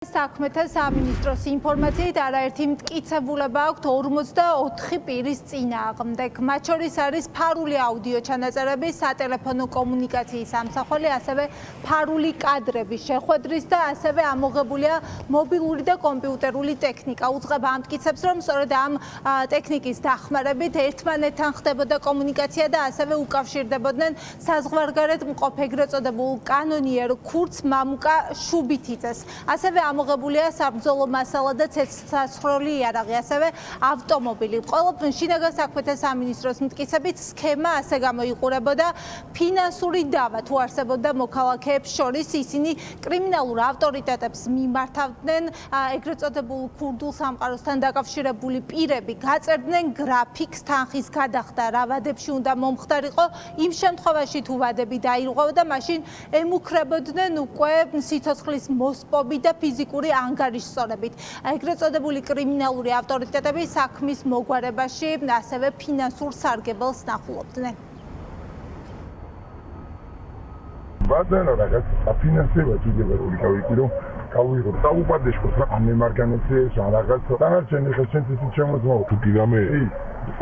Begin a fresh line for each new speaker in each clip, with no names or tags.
საქმეთა სამინისტროს ინფორმაციით არაერთი მტკიცებულება აქვთ 44 პირის წინააღმდეგ. მათ შორის არის ფარული აუდიო ჩანაწერები, სატელეფონო კომუნიკაციის ამსახველი, ასევე ფარული კადრების შეხვედრის და ასევე ამოღებულია მობილური და კომპიუტერული ტექნიკა. უძღვება ამ მტკიცებს, რომ სწორედ ამ ტექნიკის დახმარებით ერთმანეთთან ხდებოდა კომუნიკაცია და ასევე უკავშირდებოდნენ საზღვარგარეთ მყოფ ეგრეთ წოდებულ კანონიერ ქურდს მამუკა შუბითიძეს. ასევე ამოღებულია საბრძოლო მასალა და ცეცხლსასროლი იარაღი, ასევე ავტომობილი. ყოველ შინაგან საქმეთა სამინისტროს მტკიცებით სქემა ასე გამოიყურებოდა ფინანსური დავა თუ არსებობდა მოქალაქეებს შორის, ისინი კრიმინალურ ავტორიტეტებს მიმართავდნენ, ეგრეთ წოდებულ ქურდულ სამყაროსთან დაკავშირებული პირები გაწერდნენ გრაფიკს თანხის გადახდა რა ვადებში უნდა მომხდარიყო, იმ შემთხვევაში თუ ვადები დაირღვეოდა, მაშინ ემუქრებოდნენ უკვე სიცოცხლის მოსპობი და ფიზიკური ანგარიშსწორებით. ეგრეთ წოდებული კრიმინალური ავტორიტეტები საქმის მოგვარებაში ასევე ფინანსურ სარგებელს ნახულობდნენ.
ბადანა რაღაც აფინანსება ჯიგებებული გავიქი რომ გავიღო დაუპადეშკოს რა ამემარგანეცე რაღაც დანარჩენი ხო ცენტრი შემოძმო თუ კიდამე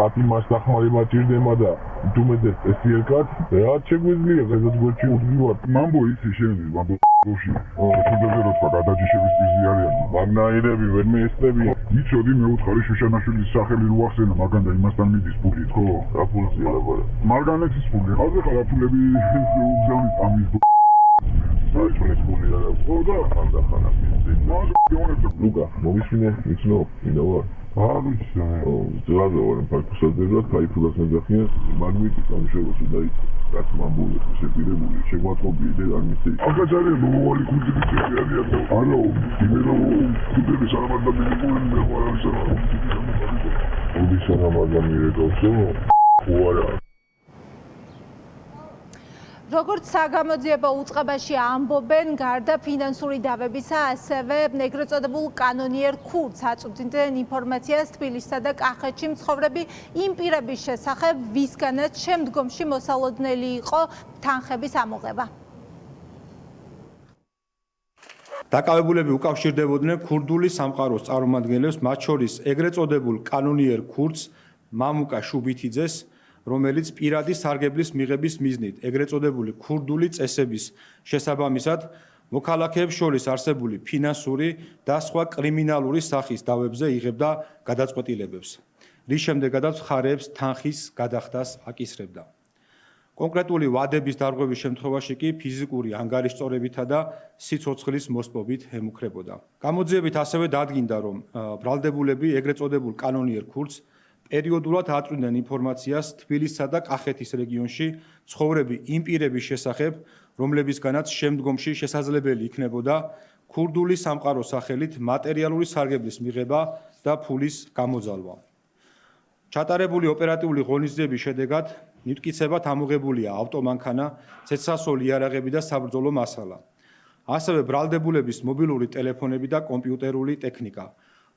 ათი მას დახმარება ჭირდება და დუმედეს ესიელკაც რა შეგვიძლია ზედაც გვერდში უდგივარ მამბო ისი შევიდი მამბო გოში ხუდაზე როცა გადაჯიშების პიზი არიან მაგნაირები ვერ მეესწრებიან იცოდი მე უთხარი შუშანაშვილის სახელი რო ახსენა მაგან და იმასთან მიდის პული ხო რა პულზია ლაბარა მარგანეცის პული ხალხი ხარ აფულები უგზავნის ამის საერთოდ პული რა ხო და ხანდახანა ლუკა მომისმინე იცნო ინოვა ვიცი ზრადო ვარ ფაქუსადერად кайფულას მეძახიან მაგნიტი სამშობლოში დაიწყო რაც მამბული შეპირებული შეგვატყობი და არ მიცი აკაჭარი მომავალი ქურდები წერია და არა იმერო ქურდები სამარდა მიგებული მე ვარ ამის სამარდა მიგებსო უარა
როგორც საგამოძიებო უწყებაში ამბობენ, გარდა ფინანსური დავებისა, ასევე ეგრეთ წოდებულ კანონიერ ქურდს აწვდიდნენ ინფორმაციას თბილისსა და კახეთში მცხოვრები იმ პირების შესახებ, ვისგანაც შემდგომში მოსალოდნელი იყო თანხების ამოღება.
დაკავებულები უკავშირდებოდნენ ქურდული სამყაროს წარმომადგენლებს, მათ შორის ეგრეთ წოდებულ კანონიერ ქურდს მამუკა შუბითიძეს, რომელიც პირადი სარგებლის მიღების მიზნით ეგრეთ წოდებული ქურდული წესების შესაბამისად მოქალაქეებს შორის არსებული ფინანსური და სხვა კრიმინალური სახის დავებზე იღებდა გადაწყვეტილებებს, რის შემდეგაც მხარეებს თანხის გადახდას აკისრებდა. კონკრეტული ვადების დარღვევის შემთხვევაში კი ფიზიკური ანგარიშსწორებითა და სიცოცხლის მოსპობით ემუქრებოდა. გამოძიებით ასევე დადგინდა, რომ ბრალდებულები ეგრეთ წოდებულ კანონიერ ქურდს პერიოდულად აწვდიდნენ ინფორმაციას თბილისსა და კახეთის რეგიონში ცხოვრები იმ პირების შესახებ, რომლებისგანაც შემდგომში შესაძლებელი იქნებოდა ქურდული სამყაროს სახელით მატერიალური სარგებლის მიღება და ფულის გამოძალვა. ჩატარებული ოპერატიული ღონისძიების შედეგად მტკიცებად ამოღებულია ავტომანქანა, ცეცხლსასროლი იარაღები და საბრძოლო მასალა. ასევე ბრალდებულების მობილური ტელეფონები და კომპიუტერული ტექნიკა,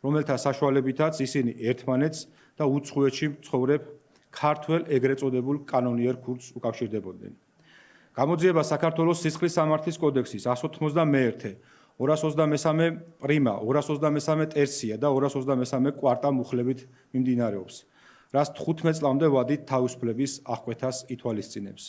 რომელთა საშუალებითაც ისინი ერთმანეთს და უცხოეთში მცხოვრებ ქართველ ეგრეთ წოდებულ კანონიერ ქურდს უკავშირდებოდნენ. გამოძიება საქართველოს სისხლის სამართლის კოდექსის 191, 223 პრიმა, 223 ტერცია და 223 კვარტა მუხლებით მიმდინარეობს, რაც 15 წლამდე ვადით თავისუფლების აღკვეთას ითვალისწინებს.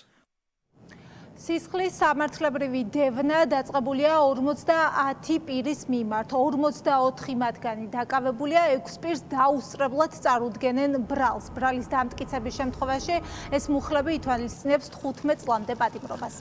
სისხლის სამართლებრივი დევნა დაწყებულია 50 პირის მიმართ. 44 მათგანი დაკავებულია 6 პირს დაუსწრებლად წარუდგენენ ბრალს. ბრალის დამტკიცების შემთხვევაში ეს მუხლები ითვალისწინებს 15 წლამდე პატიმრობას.